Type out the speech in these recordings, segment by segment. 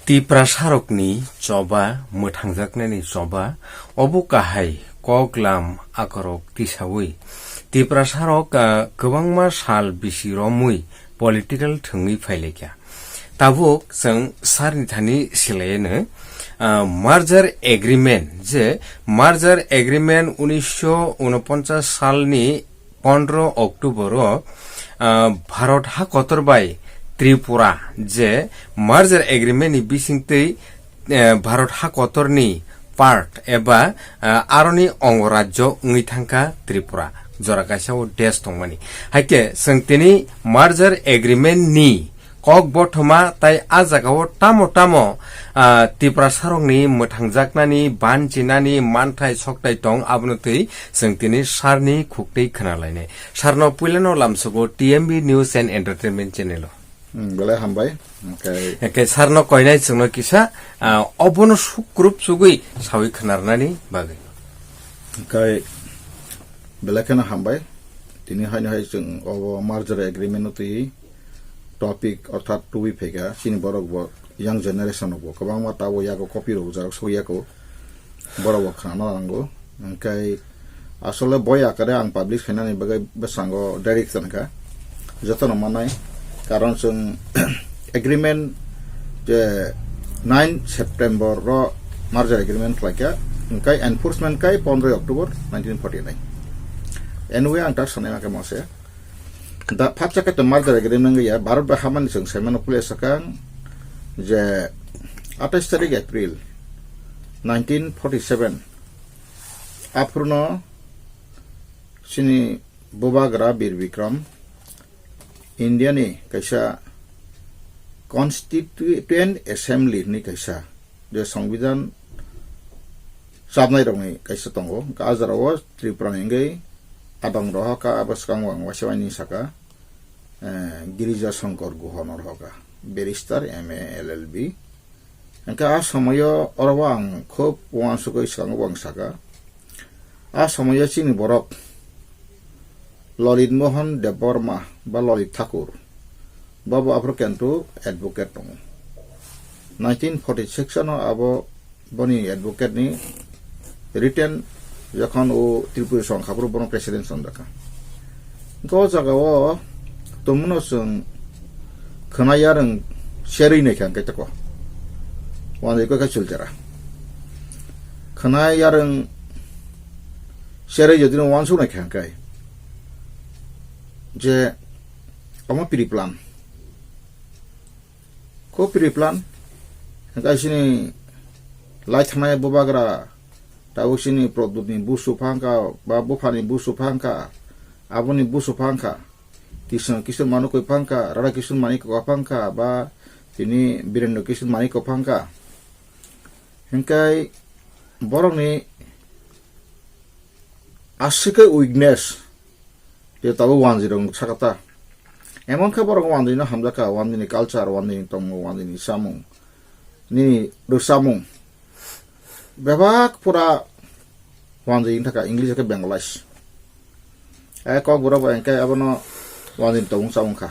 Tiprasa Rokni Choba Muthangjaknani Choba Obo Kahai Koklam Akorok Tisawi Tiprasa Rok Kwbangma sal bisi romui political thungui phailekya tabuk जों HARIDHANनि सिलायनो मार्जार agreement जे मार्जार agreement 1949 सालनि 15 October Bharat हाकतरबाय Tripura जे मार्जार agreement नि बिसिंतै Bharat हाकतरनि part एबा आरनि अंगराज्य उंगै थांका त्रिपुरा जराकासाव देश दंमानि हाइके जों तिनि मार्जार agreement नि कक बथमा ताई आजागाव टामो टामो तिप्रासा रंनि मोथांजाकनानि बानजिनानि मानथाय सकताय दं आबनोतै जों तिनि सारनि खुक्तै खोनालायनाय सारनो पुइलानो लामसगो TMB news and entertainment channel गले हामबाय ओके सारनो कयनाय जोंनो किसा अबनो सुग्रुप सुगै सावि खोनारनानि बागै ओके बेलेखना हामबाय तिनि हाय जों अब मार्जार एग्रीमेंट उतै टॉपिक अर्थात टुबी फेगा सिनि बरक ब यंग जनरेशन को कबां मा तावो याको कपि रो जार सोयाको बरक खाना नांगो ओंखाय आसले बय आकारे आं पब्लिश खानानि बगै बेसांगो डाइरेक्शन का जतन मानाय कारण जों एग्रीमेंट जे 9 सेप्टेम्बर रो मार्जार एग्रीमेंट लायका ओंखाय एनफोर्समेंट काय 15 अक्टोबर 1949 एनवे आं ता सनाय माके मासे दा फाचा के मार्जार एग्रीमेंट गया भारत बहामन जों सेमन प्लेस सकां जे 28 तारिख एप्रिल 1947 आफुरनो सिनि बोबाग्रा बीर विक्रम इंडिया नि कैसा कॉन्स्टिट्यूएंट असेंबली नि कैसा जे संविधान साबनाय रंगै कैसा दंगो गाजराव त्रिपुरा निगै आदं रहका आबसकांवां वासवानि साका गिरिजा शंकर गुहनर हका बेरिस्टार एमए एलएलबी एंका आ समय अरवां खूब वांसुकै सांगवां साका आ समय चिनि बरक ललित मोहन देबबर्मा बा ललित ठाकुर बाबा आफर केन्टु एडवोकेट दं 1946 नो आबो बनि एडवोकेट नि रिटेन जखन ओ त्रिपुरा संखाफोर बन प्रेसिडेंट सन्दका गो जागाव तमुनो जों खोनायारों शेरिनै खांके तको वानैको का चुलजरा खोनायारों शेरै जदिनो वानसु नै खांके जे अमा पिरि प्लान को पिरि प्लान गासिनि लाइथनाय बोबाग्रा ताउसिनि प्रदुतनि बुसुफांका बा बुफानि बुसुफांका आबुनि बुसुफांका किशोर मानुको फांका राधा किशोर मानिको फांका बा तिनि बिरेन्द्र किशोर मानिको फांका हेंकाय बरंनि आसिके उइकनेस जे ताबो वानजिरं साकाता एमन का बरं वानदिनो हामजाका वानदिनि कालचार वानदिनि तंगो वानदिनि सामुं नि रुसामुं बेबाक पुरा वानजिनि थाखाय इंग्लिश के बेंगलाइज क गुरब एंके आबनो वानदिनि तंगो सामुंखा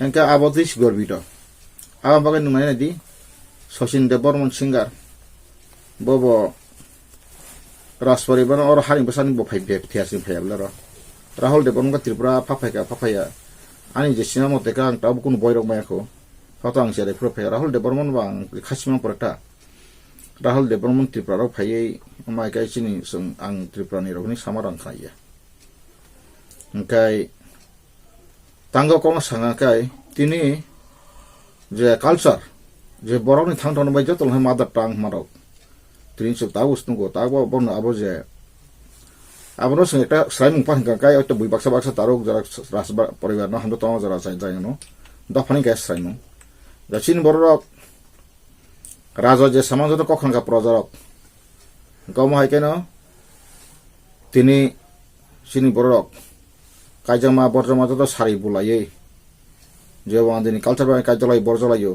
एंके आबदिस गरबितो आ बागे नुमाय दि सचिन देबबर्मन सिंगार बबो राजपरि बन और हारि बसानि बफाय बेथियासिन फायाबला र राहुल देबबर्मन का त्रिपुरा फाफाया आनि जेसिना मते का आं ताबो कुन बयरक मायाखौ फातो आं सेरे फ्रफाया राहुल देबबर्मन बा आं खासिमा परटा राहुल देबबर्मन त्रिपुरा फायै माय गायसिनि जों आं त्रिपुरानि रगनि सामारां खाया ओंखाय तांगो कोन सांगाखाय तिनि जे कालचार जे बरनि थांथनो बाय जतल मादार टांग मारक तिनि सब ताउसनुगो तागो बन आबो जे आबनो जों एकटा स्रायमुं पांगा गाय अत बुइ बाक्सा तारक जरा रासबा परिवार न हमदो तंग जरा जायनो दफानि गाय स्रायमुं दक्षिण बरक राजा जे समाज कखन का प्रजारक गम हाइकेन तिनि सिनि बरक कायजामा बरजमा तो सारि बुलायै जे वानदिनि कालचार बाय कायजलाय बरजलायो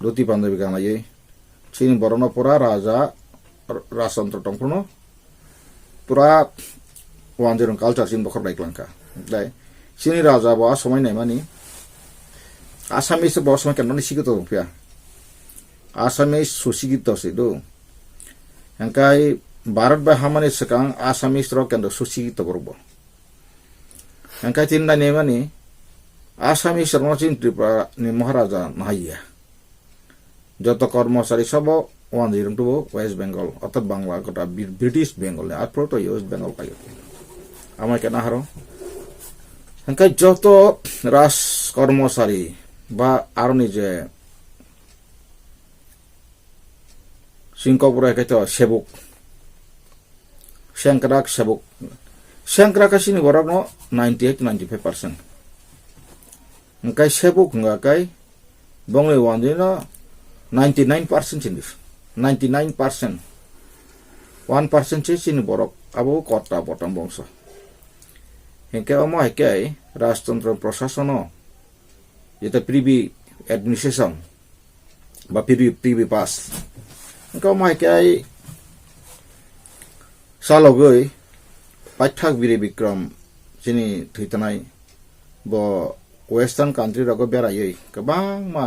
धुति पान्जाबि गानलायै सिनि बरन पुरा राजा राजतंत्र टंफुनो पुरा वानदिरं कालचार सिन बखर बायक्लांका दाय सिनि राजा बा समाय नायमानि आसामिस बस मा केन सिगतो फिया Assamese susigito sido. Angkai Barat ba hamani sekang Assamese rock and susigito borbo. Angkai tinda nemani Assamese rochin Tripura ni Maharaja Mahaya. Joto কর্মচারী সব 102 ওয়েস্ট বেঙ্গল অর্থাৎ বাংলা গোটা ব্রিটিশ বেঙ্গল আর প্রো তো ওয়েস্ট বেঙ্গল পাই আমার কেন হারো এনকাই যত রাজ কর্মচারী বা আর নিজে সিংকপুরে কইতো সেবক সেংকরাক সেবক সেংকরাকাসিনি বরানো 98-95% এনকাই সেবক ngakai bongwe wandino 99% in this 99% 1% sini borok abo kota bottom bongso hengke omo hekai rajtantro prosasono jeta privi administration ba privi pass hengke omo hekai salogoi paithak biri bikram sini thitanai bo western country rago berai kabang ma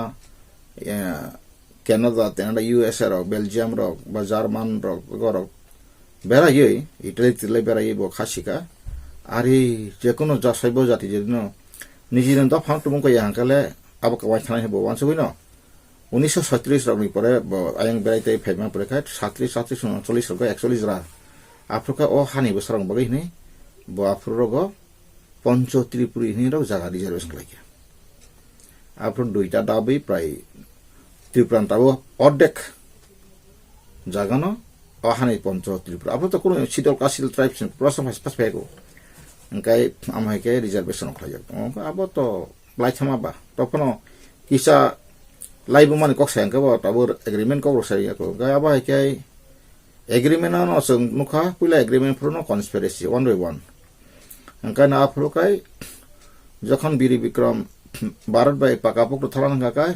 Canada, USA rock, Belgium rock, ba German rock, gorok. Berai, Italy tile berai bo khasika. Ari jekono jasaibo jati jedino. Nijiren da phang tumko yankale abo ka wai thanai bo wanso bino. 1937 rock ni pore bo ayang berai tai phema pore kha 37 40 rock 41 ra. Afrika o hani besarang bagai ni bo Afrogo Poncho Tripuri ni rock jaga reservation lagi. Afro duita dabi prai ত্রিপুরান্তাবো অর্ধেক জাগানো অহানি পঞ্চ ত্রিপুরা আপনার তো কোনো শীতল Kashil tribes প্রশ্ন pass পেগো ওংকাই আমাকে reservation খাই আবো তো লাইথামা বা তখন কিসা লাইবো মানে কক সাইঙ্কাবো তাবো এগ্রিমেন্ট কবো সাইয়াকো গায় আবা হেকাই এগ্রিমেন্ট ন সং নুখা পুইলা এগ্রিমেন্ট ফ্রনো কনস্পিরেসি 1 by 1 ওংকাই না আফ্রোকাই যখন বীর বিক্রম ভারত বাই পাকাপোক থালান গাকাই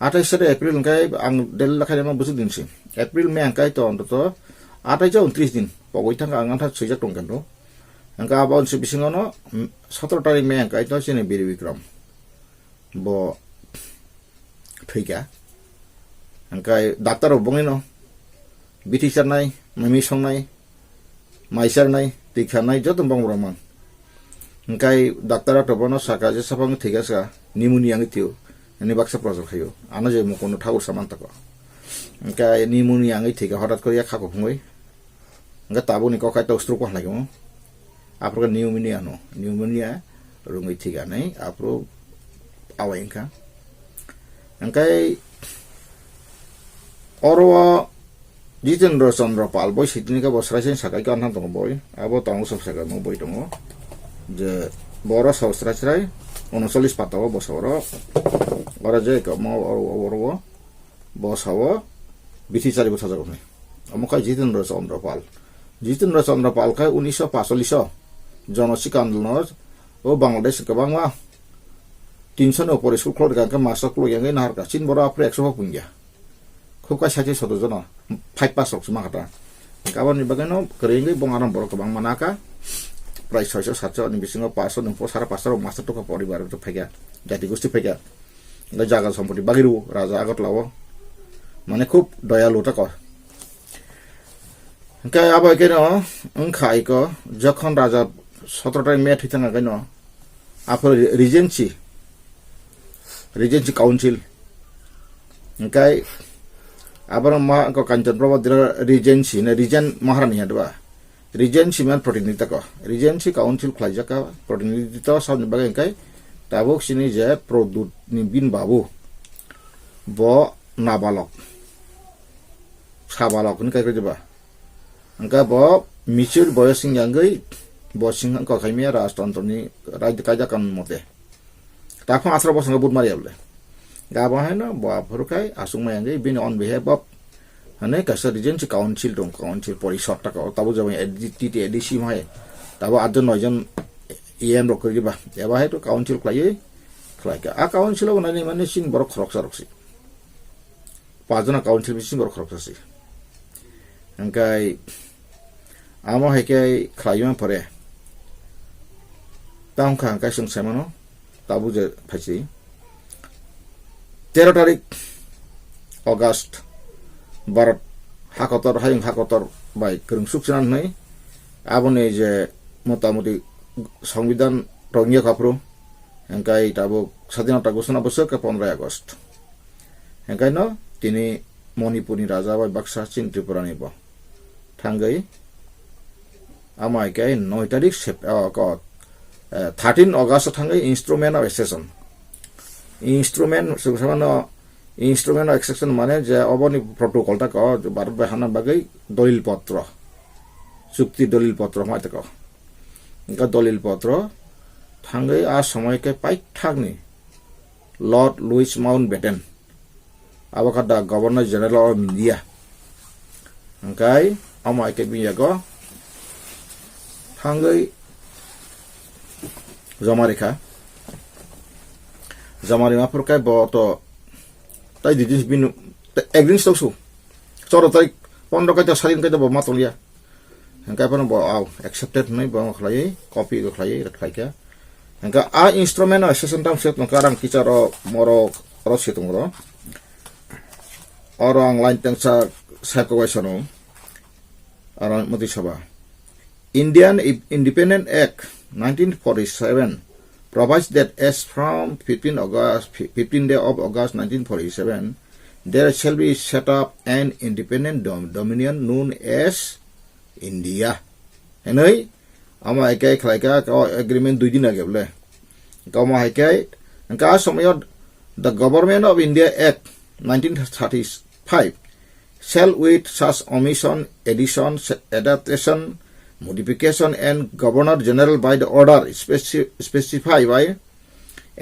28 April angkai ang del lakai ma busuk din si April me angkai to onto 28 din pogoi thang ang antha sujak tong kan do angka abon si bisingono 17 tarik me angkai to sini biri bikram bo thika angkai doctor bongino bitisar nai mami song nai maisar nai tikha nai jotom bong roman angkai doctor to bono saka je sapang thika sa pneumonia ang tiu ini baksa prozor khayo ana je mo kono thaur samanta ko ka pneumonia ngai thika hotat koriya khako phungoi nga tabo ni ko khai to stroke lagi mo apro pneumonia rungai thika nai apro awainka angkai oro Jitendra Chandra Pal boy sitini ka bosraisen sakai kan han tong boy abo tong sok sakai mo boy tong je boro sausrachrai 39 patawa bosoro ora je ka mo oro bosawo bithi chari botha jago ni amokai Jitendra Chandra Pal kai 1945 জনশিক আন্দোলন ও বাংলাদেশ গোবাংমা 300 নি উপরে school খোলা ka masuk lo yang nahar ka chin boro apre 100 punja খুব কাই সাথে সদ জন 5 rock Suma কাটা গাবন ni bagano keringi bongaran boro kebang manaka প্রায় 600-700 ni bisingo 500 ni 500 master to ka poribar to phega jati gosti phega ga jaga সম্পত্তি bagiru raja agot lawo মানে খুব দয়ালু তা কয় কে আবার কেন খাই ক যখন রাজা 17টায় মে ঠিকানা কেন আপনার রিজেন্সি কাউন্সিল কাই আবার মা কাঞ্চন প্রবাদ রিজেন্সি না রিজেন মহারানী হাদবা রিজেন্সি মান প্রতিনিধিত্ব ক রিজেন্সি কাউন্সিল খাইজাকা প্রতিনিধিত্ব সামনে বাগে কাই তাবক সিনি যে প্রদূত নিবিন বাবু ব নাবালক সাবালক ni kai kajaba angka bo michur boyosing yangai bosing angka khaimia rajtantroni rajya kajakan mote takho 18 bosang bud mari able ga bo haino bo aphurukai asung mayangai bin on behalf of hane kasa regency council dong council porishod ta ko tabu jabai edit edisi mai tabu adjon noijon em rok koriba eba hai to council klai ka a council o nani mane sin borok khorok saroksi pajona council bisin borok khorok saroksi angkai amo hekai khayuma pore tang khang kai sung samano tabu je phachi 13 tarik August Barat hakotor hayung hakotor bai kerung suksenan nai abone je motamoti সংবিধান রঙিয়া কাপড় এঙ্কাই তাবো স্বাধীনতা ঘোষণা বছর 15 August এঙ্কাই ন তিনি মণিপুরনি রাজা by Baksa চিং ত্রিপুরা নিব থাঙ্গাই আমাইকাই 9 তারিখ 13 আগস্ট থাঙ্গাই instrument of accession instrument of accession মানে যে অবনি প্রটোকলটা ক ভারত বাহানা বাগৈ দলিলপত্র চুক্তি দলিলপত্র মাইতে ক इनका दलिल पत्र थांगै आ समय के पाइथागनि लॉर्ड लुइस माउंटबेटन आबका दा गवर्नर जनरल ऑफ इंडिया अंकाय अमाय के बियागो थांगै जमारिमा फुरकाय बतो ताइ दिदिस बिनु एग्रीमेंट तोसु 14 तारिख 15 काइता सालिन काइता ब मातलिया Hingga pun bawa accepted nih bawa kelai kopi kelai reklainya. Hingga a instrumen accession tam set nongkarang kita moro situ moro. Orang lain yang saya kawasan orang mati sabah. Indian Independent Act 1947 provides that as from 15 day of August 1947, there shall be set up an independent dominion known as India. Henai ama ekai khlaika ka agreement 2 din age bole. Kama ekai ka somayo the Government of India Act 1935 shall with such omission, addition, adaptation, modification and Governor General by the order specify by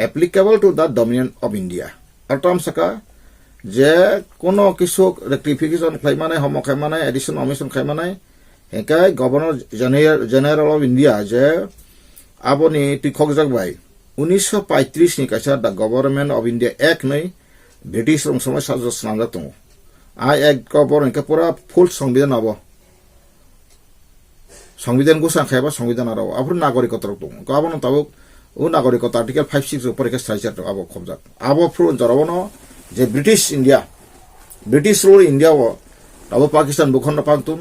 applicable to the Dominion of India. Artam saka je kono kisu rectification khlaimane homo khaimane addition omission khaimane Hingga Governor General of India je aboni tikhok jagbai 1935 ni kaisa the Government of India Act nei British rong samay sajos nangja tongo ai act ko bor hingga pura full সংবিধান abo সংবিধান ঘোষণা খাইবা সংবিধান আরো আবর নাগরিকতা tongo ko abono tabuk o নাগরিকতা article 56 উপরে কে structure তো abo khobjak abo full jarabono je British rule India wo abo Pakistan bukhonda pantun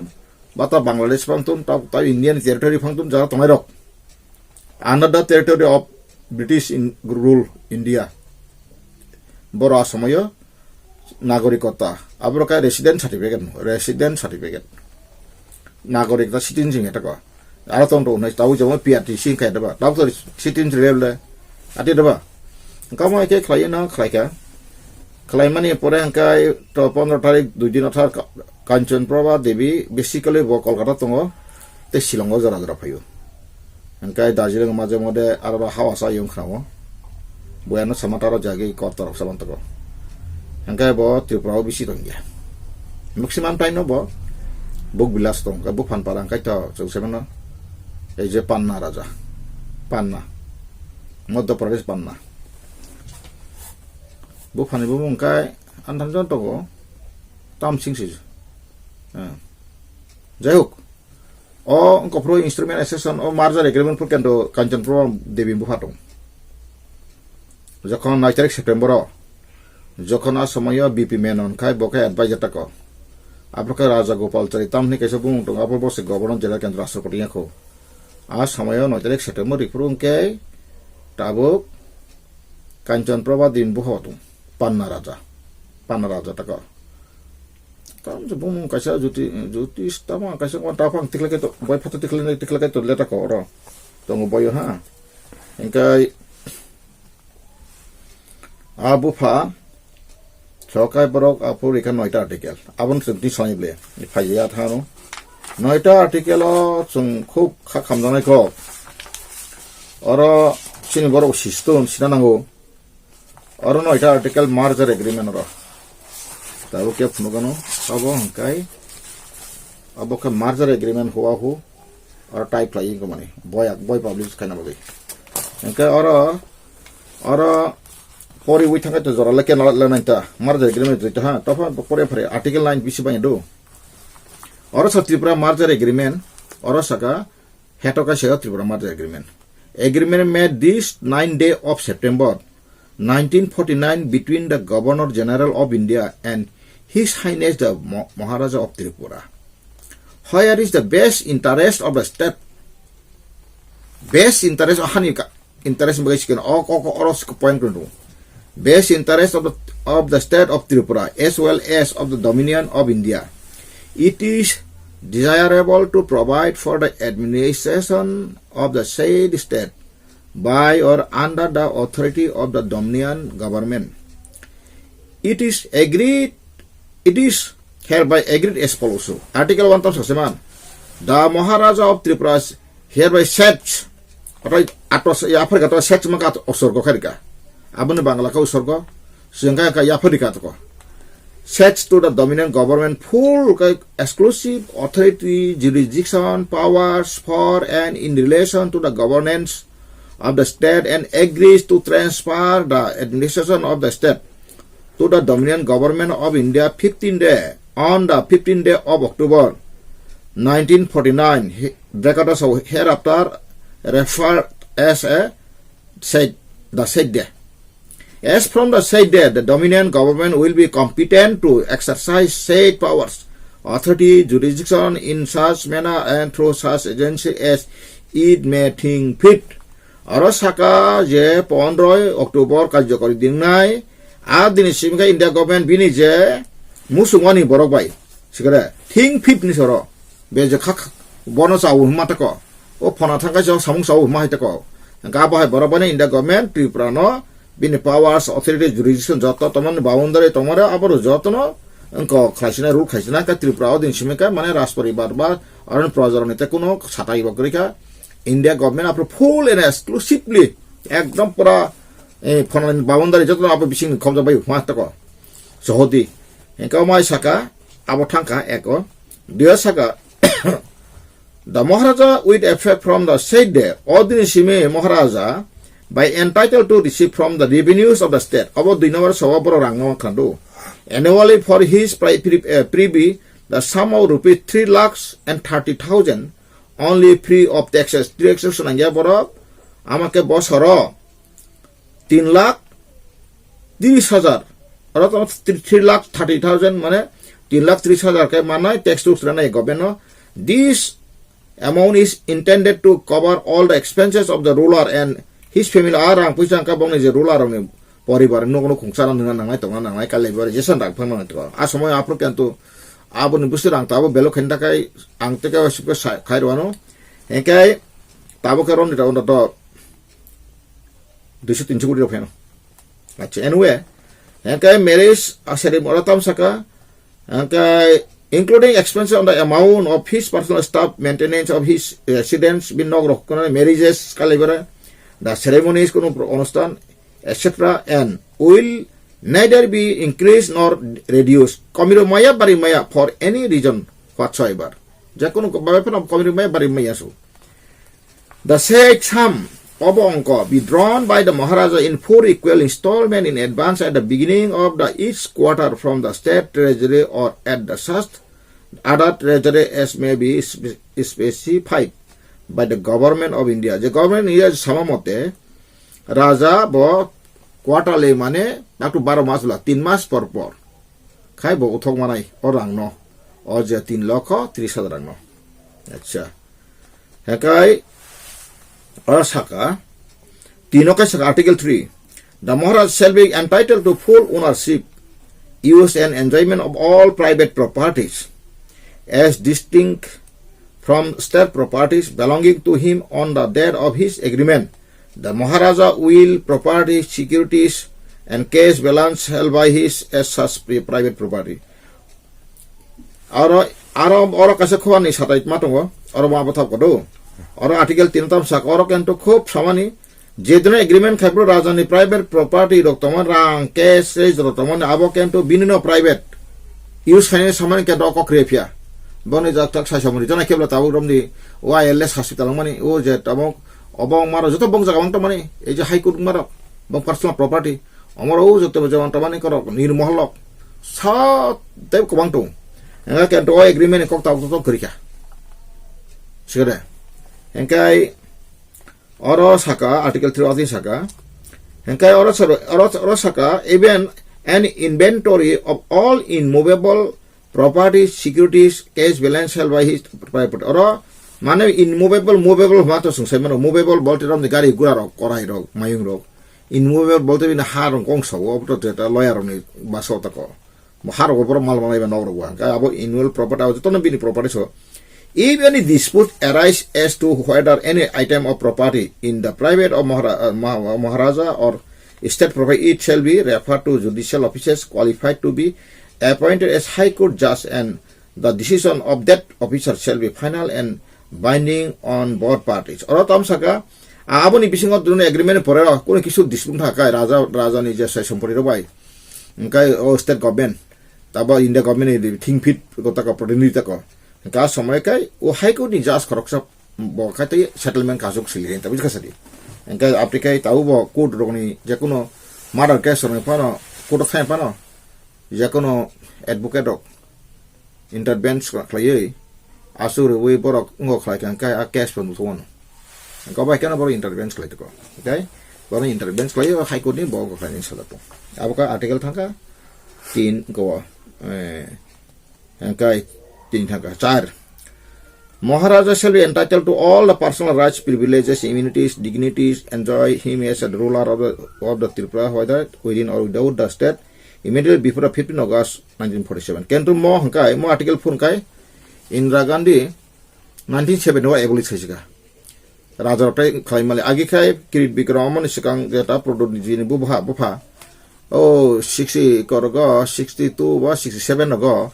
bata Bangladesh pangtun ta Indian territory pangtun jara tomai rok under the territory of British rule India bora samoyo nagorikota abroka resident certificate nagorikota citizenship eta ko ara tonto nai tau jamo PRT sin kai daba tau to citizenship level ati daba kamo ke khlai mani pore angkai to 15 tarik 2 din athar Kanchan Prabha Devi basically bo Kolkata tongo te Shillong jara phayo angkai Darjeeling maje mode araba hawasa yung khamo boyano samataro jage kotor samantako angkai bo Tripura bisi tongya maximum time no bo buk bilas tong ka buk phan parang kai to semana ei je Panna raja Panna Madhya Pradesh Panna buk phani bo angkai antan jon togo tam singsi যাই হোক অঙ্কপ্র instrument অ্যাসেশন O মার্জার agreement for কেন্দ্র কাঞ্চনপুর দেবী বুফাটং যখন 9 তারিখ September যখন আ সময় BP Menon খাই বকে adviser টাক আপনাকে রাজা গোপালচারী তামনি কেসে বুংটং আপর বসে গভর্নর জেলা কেন্দ্র রাষ্ট্রপতি ইয়াখো আ সময় 9 তারিখ সেপ্টেম্বর রিফ্রুংকে তাবুক কাঞ্চনপ্রভা দিন বুফাটং পান্না রাজা টাক Tam sebung kaisa juti stama kaisa kon tapang tiklake to boy photo tiklake to leta ko ro tong boy ha engkai abu pha chokai borok apur ikan 9 article abon senti sonible phaiya thano 9 article o chung khub kha khamjanai ko oro sin borok siston sinanango oro 9 article merger agreement ro tahu क्या फुनगनो अब हंकाई अब का merger agreement हुआ हो और type line को माने boy publish खाना बगे हंका और परि वे थांगा तो जरा लेके लानाइता मार्जर एग्रीमेंट जता हा तफा परे फरे आर्टिकल 9 बिसि बाय दो और त्रिपुरा मार्जर एग्रीमेंट और सका हेटोका से Tripura merger agreement made this 9 day of September 1949 between the Governor General of India and His Highness the Maharaja of Tripura. Where is the best interest of the state? Best interest of interest point best interest of the state of Tripura as well as of the dominion of India. It is desirable to provide for the administration of the said state by or under the authority of the dominion government. It is hereby agreed as follows. Article 1 the Maharaja of Tripura hereby sets sets maka usurgo kharika abun bangla ka usurgo sehingga ka yafarika to sets to the dominant government full exclusive authority, jurisdiction, powers for and in relation to the governance of the state and agrees to transfer the administration of the state to the dominant government of India on the 15th day of October 1949. Hereafter referred as the said day. As from the said day, the dominant government will be competent to exercise said powers, authority, jurisdiction in such manner and through such agency as it may think fit. Arasaka je 15 October karyakori dingnai adini simga India government bini je musungani borok bai sigara think fit ni soro beje khak bono sawu matako o phona thanga jo samung sawu ma hitako ga ba borobane India government Tripura no bini powers, authority, jurisdiction joto tomon boundary tomara abaro jotono engko khaisina rule khaisina ka Tripura din simika mane rasparibar ba aron projaronite kuno satai bakrika India government apro full and exclusively ekdom pura phone boundary joto abo bising khomja bai matako sohodi engko mai saka abo thangka eko dia saka the Maharaja with effect from the said day ordinary sime Maharaja by entitled to receive from the revenues of the state about the number of rangno annually for his privy the sum of rupees 3,30,000 only free of taxes. Taxes nangya boro amake bosoro 3,30,000 or 3,30,000 mane 3,30,000 ke manai tax to ranai government. This amount is intended to cover all the expenses of the ruler and his family arang puisang ka bong je ruler ni poribar no kono khungsaran nangai tonga nangai kale bore jesan rak phang to asomoy apro kantu abun busirang tabo belo khenda kai angte ka sip khairwano enkai tabo ka ron ta to 200-300 kodi rofeno acha anyway enkai marriage asari moratam saka enkai including expenses on the amount of his personal staff, maintenance of his residence, marriages, the ceremonies, etc. and will neither be increased nor reduced. For any reason whatsoever. The said sum be drawn by the Maharaja in 4 equal installments in advance at the beginning of each quarter from the state treasury or at the such other treasury as may be specified by the government of India. The government of India samamote Raja bo quarterly mane up to 12 mas la 3 mas por khai bo uthok manai orang no o je 3 lakh 30,000 rang no acha hekai Saka, Article 3. The Maharaj shall be entitled to full ownership, use and enjoyment of all private properties, as distinct from state properties belonging to him on the date of his agreement. The Maharaja will property, securities, and cash balance held by his as such private property. Aro kasa khwa ni satait matongo, aro mabathap kodo. Or Article 3 sak or can to cope samani jedna agreement khapro rajani private property roktoman rang cash rotoman abo can to binino private use finance samani can to krepia boni jak sa samuni jona kebla tabu romni wireless hospital mani o je tamok obong maro joto bong jagam to mani ei je high court maro bong personal property amar o joto jaman to mani karo nirmohlok sa teb ko bang to nga can to agreement ko tabu to krika sigara Henkai Oro Saka, Article 3 of the Saka, Henkai Oro Saka, even an inventory of all immovable properties, securities, cash balance held by his private. Oro mane immovable, movable mato sungsai mano movable bolte ram de gari gura rok korai rok mayung rok. Immovable bolte bin har rong kong sawo obto teta lawyer ni baso tako. Har rok poro mal malai ban oro gua. Ka abo immovable property abo to no bini property so. If any dispute arise as to whether any item of property in the private of Maharaja or state property, it shall be referred to judicial officers qualified to be appointed as High Court judge, and the decision of that officer shall be final and binding on both parties. Oro tam saka abo ni bisingot dune agreement pore kono kisu dispute hakai raja ni je sampori ro bai. Engkai o state government taba India government ni think fit kota ka pradinita ko. Ka সময় kai o High Court ni judge koroksa bo kai settlement kasuk silin tabi kasadi. Engkai apri kai tau bo court rogni je kono murder case ni pano court of pano je kono advocate rok intervention klai asur we borok ngo klai kan kai a case pon tuon. Engkau bai kana boro intervention klai ko. Okay? Boro intervention klai High Court ni bo ko klai ni salato. Apakah artikel thangka 3 ko engkai 3 thangka 4. Maharaja shall be entitled to all the personal rights, privileges, immunities, dignities enjoy him as a ruler of the Tripura, whether within or without the state, immediately before the 15 August 1947. Kentu mo hangkai mo article phun kai Indira Gandhi 1971 abolish kaisika. Raja tai khai male agi khai Kirit Bikramon sikang jeta product ni bupha oh 60 korgo 62 বা 67 ago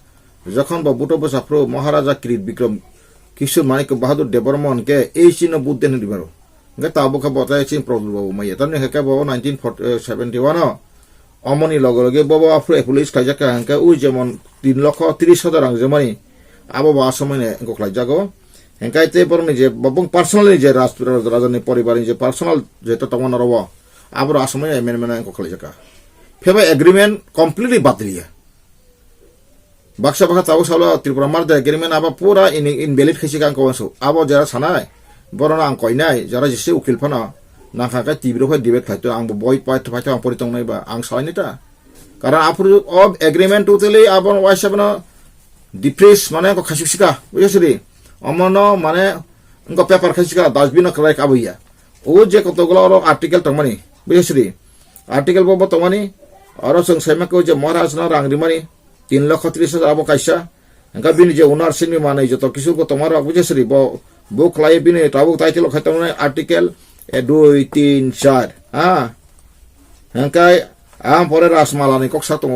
যখন বা বুটো বসাফ্রো মহারাজা কিরিট বিক্রম কিশোর মানিক বাহাদুর দেববর্মন কে এই চিহ্ন বুদ্ধেন দিবারো গে তাবকা বতায় চিন প্রবল বাবু মাইয়া তানে হেকা বাবু 1971 অমনি লগে লগে বাবু আফ্রো পুলিশ কাইজাকা হাঙ্কা উই যেমন 3,30,000 রাং জমানি আবো বা সময়নে গখলাই জাগো হেঙ্কাইতে পরনি যে বাবু পার্সোনালি যে রাজনী পরিবারের যে পার্সোনাল যেটা তমন রব আবর আসময় এমেনমেন গখলাই জাকা ফেবা এগ্রিমেন্ট কমপ্লিটলি বাতিলিয়া Baksa baka tahu salo Tripura marda agreement aba pura invalid khisi kan kawansu abo jara sanai borona ang koinai jara jisi ukil phana nangka tibiro pha debate phaito ang boy paito ang poritong nai ba ang saini ta karan apru of agreement totally abon waisabna depress mane ko khasisika bujasri omono mane ngo paper khasika dustbin krai kabuya o je kotogolo article tongmani bujasri article bobo tongmani aro song sema ko je maharaj na rangrimani 3,30,000 abo kaisa engka bini je unar sini mana joto kisu ko tomaro bujasri bo klai bini tabu title khatamne article 2 3 4 ha engkai am pore rasmala ni koksa to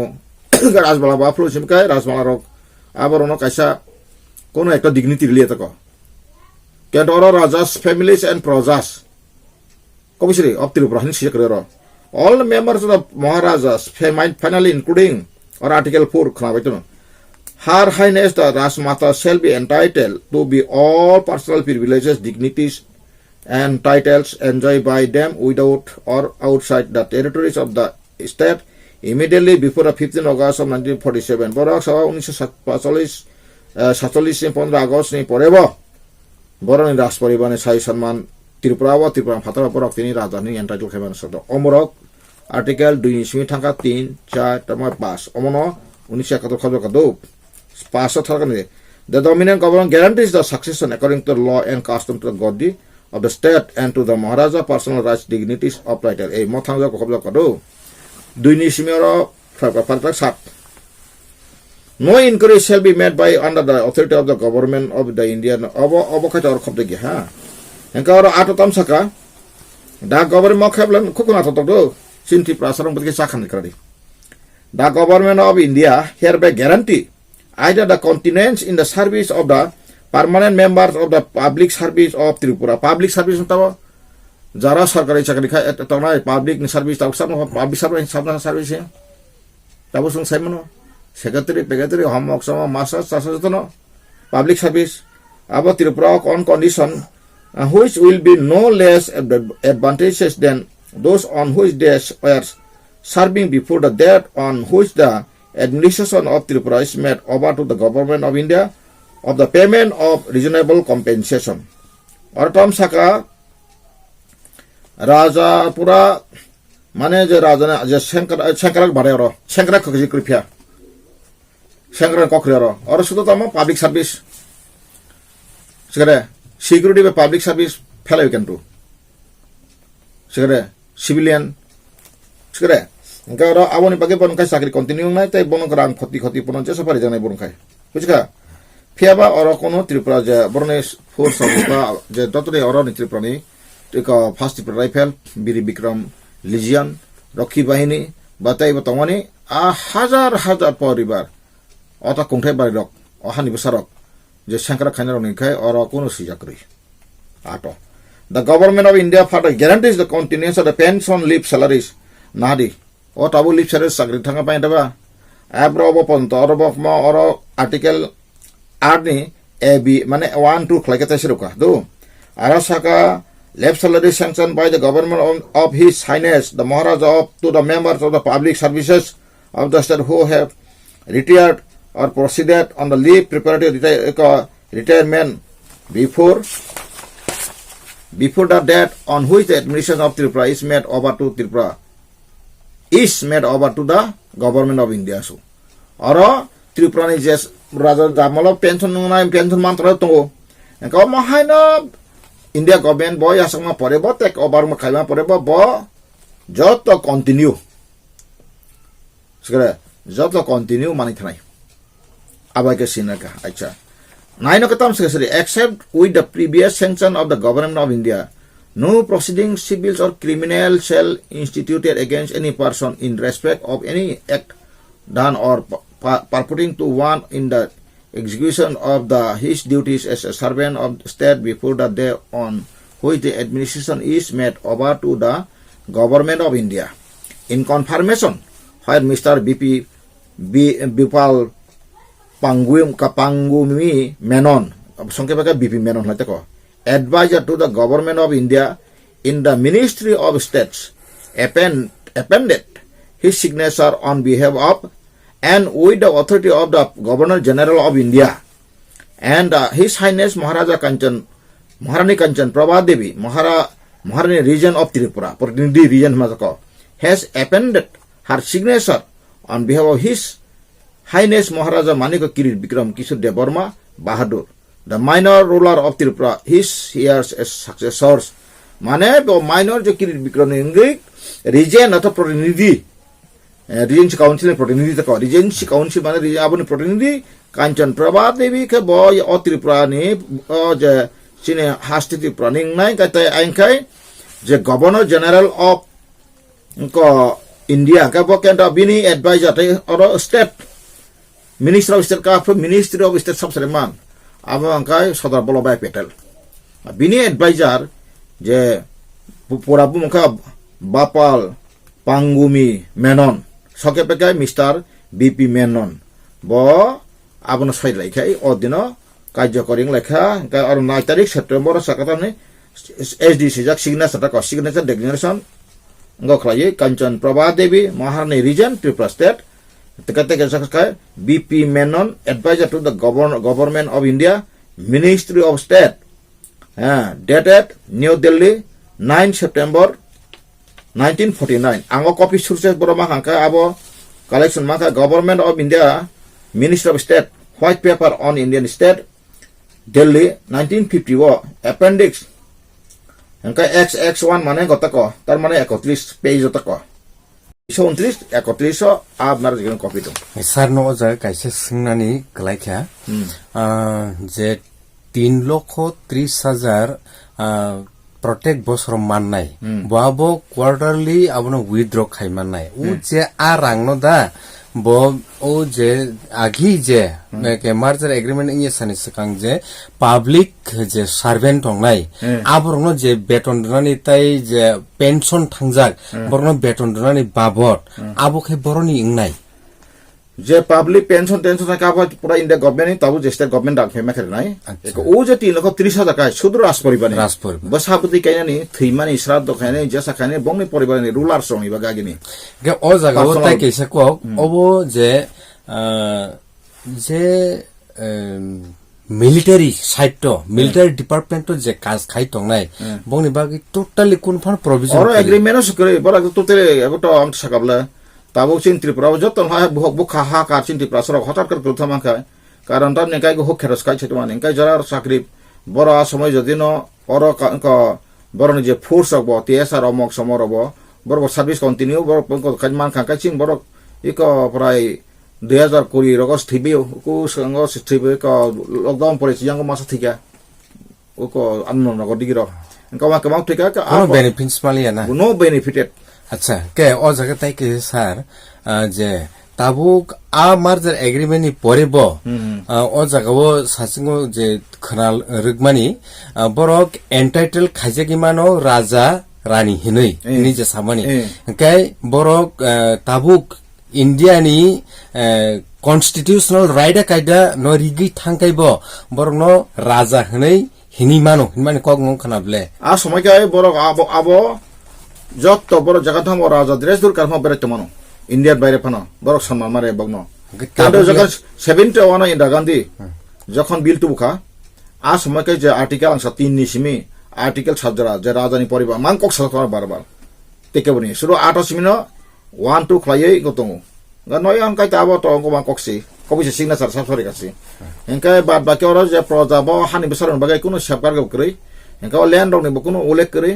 rasmala ba flu simkai rasmala rok aborono kaisa kono ekta dignity liye tako kendoro rajas families and projas komisari of Tripura ni sikre all the members of the Maharajas finally including or article 4 khnabaitono Her Highness the Rajmata shall be entitled to be all personal privileges, dignities and titles enjoyed by them without or outside the territories of the state immediately before the 15 August of 1947 borak sawa 1947 15 August ni porebo boroni ras poribane sai সম্মান Tripura Fatara borak tini rajani entitled kheban sodo omorok article 2 simi thangka 3 4 tama 5 omono 1971 kado 5 thakane the dominant government guarantees the succession according to the law and custom to the body of the state and to the Maharaja personal rights dignities of title ei mothangja kokobla kado 2 simi ro paragraph 7 no inquiry shall be made by under the authority of the government of the Indian obokata or khobde gi ha engka ro atotam saka da government mokhablan khukuna to Sinti prasarong bagi sakhan kradi. The government of India hereby guarantee either the continuance in the service of the permanent members of the public service of Tripura. Public service tahu jara sarkari chakri khai tahu na public service tahu sama public service ya. Tahu sung saya mana secretary hamok sama masa sasa itu no public service. Aba Tripura on condition which will be no less advantageous than those on which they were serving before the date on which the administration of Tripura is made over to the government of India of the payment of reasonable compensation. Ortam Saka Rajapura মানে যে রাজনে যে সেংকারাক বাড়ে আর সেংকারাক cosy করিফিয়া সেংকারাক কখরি আর শুধু তো আমার public service সেখানে security বা public service ফেলাই কিন্তু সেখানে সিভিলিয়ান সেখানে ఇంకా అవని బగే బొనకాయ চাকরি কন্টিনিউ নাই তাই বনক রাং ক্ষতি পূরণ যে সফারি জানাই বনকাই বুঝকা ফিয়াবা অর কোন ত্রিপুরা যে বরনে ফোর্স বা যে দতরে অর নি ত্রিপুরানি ফার্স্ট ত্রিপুরা রাইফেল বীর বিক্রম লিজিয়ন রক্ষী বাহিনী বাতাই বতমানি হাজার হাজার পরিবার অতা কুংঠাই বাড়ি রক অহানি বসারক যে সংক্রা খাইনার নিখাই অর কোন সিজাকরি আটো The government of India further guarantees the continuance of the pension leave salaries nadi o tabu leave salaries sakri thanga pai daba abro obo ponto orobo ma oro article arni ab mane 1 2 khlaketa siruka do arasaka leave salary sanctioned by the government of his highness the Maharaja up to the members of the public services of the state who have retired or proceeded on the leave preparatory retirement before the date on which the administration of Tripura is made over to the government of India. So, oro Tripura ni jes raja damalo pension nuna pension mantra to. Engkau mahai na India government boy asal ma pore bo tek obar ma khai ma pore bo joto continue. Segera joto continue mani thanai. Abai ke sinaka acha. Nine okatam secretary, except with the previous sanction of the government of India, no proceedings, civil or criminal, shall instituted against any person in respect of any act done or purporting to one in the execution of his duties as a servant of the state before the day on which the administration is made over to the government of India. In confirmation, while Mr. Bipal Pangumi Menon, BP Menon, advisor to the government of India in the Ministry of States, appended his signature on behalf of and with the authority of the Governor General of India and His Highness Maharani Kanchan Prabhadevi, Maharani region of Tripura, Pratinidhi region has appended her signature on behalf of His Highness Maharaja Manika Kirit Bikram Kishore DEBBARMA Bahadur, the minor ruler of Tripura, his heirs as successors. Mane bo minor jo Kirit Bikram Ingrik region ato Pratinidhi Regency Council Pratinidhi tako Regency Council mane region aboni Pratinidhi Kanchan Prabhadevi ke boy o Tripura ni je sine hasti Tripura ning nai kata ainkai je Governor General of India ke bo kenta bini advisor or state Minister of State Ministry of State Subsreman abangkai Sodar Bolobai Petel bini advisor je Purabu mukha Bapal Pangumi Menon sokepekai Mr. BP Menon bo abono sai laikai odino kajya koring lekha ka or 9 tarik September sakatane SDC jak signature declaration ngokhlai Kanchan Prabhadevi Maharani region Tripura state BP Menon, advisor to the government of India, Ministry of State, dated New Delhi, 9 September 1949. Ango copy sources boroma hangka abo collection maka Government of India, Ministry of State, White Paper on Indian State, Delhi, 1950. Appendix. Hangka XX1 mane gotako, tar mane 31 page gotako. 31 আপনার যেন copy তো sir no যা কাইসে সিংনানি গলাইখা যে 3,30,000 প্রত্যেক বছর মাননাই বাবো quarterly আবনো withdraw খাই মাননাই ও যে আর রাংনো দা bo o je agi je ke merger agreement inge sani sakang je public je servant ongnai aborno je beton donani tai je pension thangjak borno beton donani babot abo khe boroni ingnai je public pension ka aba pura India government tabu je state government dak phema khare nai o je 3,30,000 ka sudro raspori basapati kainani thimani shrad dokhane jesa khane bongni poribani ruler songi bagagini ge o jaga o tai kaisa ko obo je military side to military department to je kas khai tongnai bongni bagi totally kunfan provision oro agreement o sukre bora totally egoto ang sakabla tabo chin Tripura joton ha bukha ha kar chin Tripura soro hotar kar kulthama khai karon tam nekai go kheros kai chetman nekai jarar sakri bora somoy jodino oro ka bora je force obo tsr omok somor obo bora service continue bora kajman kha kaching bora iko prai 2020 rogos thibi ko sango thibi ko lockdown pore yang masa thiga ko anno no digiro kama kama thika ka no benefits maliya na no benefited acha ke o jaga tai ke sir je tabuk a merger agreement ni porebo o jaga o sasingo je khanal rugmani borok entitled khaijagi mano raja rani hinoi ni je samani ke borok tabuk India ni constitutional right kaida no rigi thangkaibo borok no raja hinoi hini mano hinmani kok ngong khanable a সময় কে borok abo যত বড় জায়গা থাম রাজা দেশ দূর karma বেরতে মানো ইন্ডিয়ার বাইরে ফানো বড় সম্মান মারে বগনো কিন্তু যখন 71 ইন্দিরা গান্ধী যখন বিল টুবুখা আ সময়কে যে আর্টিকেল আংসা 3 নি সিমি আর্টিকেল সাজরা যে রাজানি পরিবার মান কক সরকার বারবার তেকেবনি শুরু 28 মিনো 1 2 খাইয়ে গতং নয় আন কাইতা আবো তো অঙ্ক মান kokসি কবিসে সিগনেচার সাবসরি কাছে এনকাই বাদ বাকি ওরা যে প্রজাব হানি বছর বাগাই কোনো সরকার গকরি এনকা ল্যান্ড রং নি কোনো উল্লেখ করে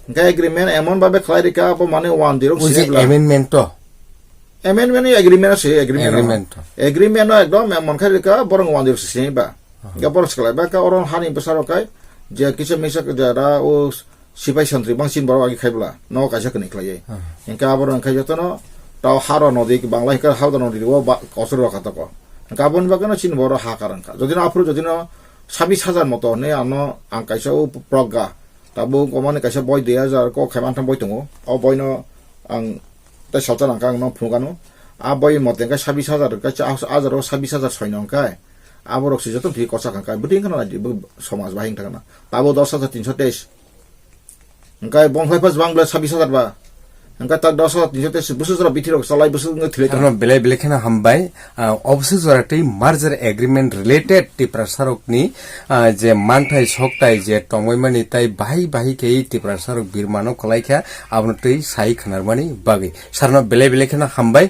এনকা এগ্রিমেন্ট এমন ভাবে খাইরিকা আবো মানে 10 amendment to amendment agreement আছে agreement একদম এমন খাইরিকা বরং 10 সিবা গাবর skala ba ka oron hani besaro kai je কিছু মিশক যারা ও সিপাই সন্ত্রী বাংসিন বড় আগে খাইবলা ন কাজা কনি খাইয়ে এনকা আবর খাই যতন তাও হার নদী বাংলা হিকার হাওদা নদী ও কসর রাখাতক গাবন বাগানো চিন বড় হা কারণকা যদি না আফরো যদি না 26000 মতো নে আনো আং কাইসা প্রজ্ঞা তাবো কমানে কাইসা বই 2000 ko খাইমান বই দङ অ বইনো আং তাই সালতান আং ন ফুগানো আ বই মতে কা 26000 কাইসা আজারো 26000 ছয়নকাই আবর অক্সি যত ভি কসা কাই বুদিং কানা সমাজ বাহিং থাকানা তাবো 10323 কাই বং ফাইপাস বাংলা 26000 বা Angka tak dosa tinjau tes busu zara bitir ok salai busu ngai thile karena bele khena hambai obviously zara tei merger agreement related Tiprasa Tongni je manthai soktai je tongmoimani tai bahi kei Tiprasa Tong birmano kolaikha abno tei sai khanarmani bagi sarna bele khena hambai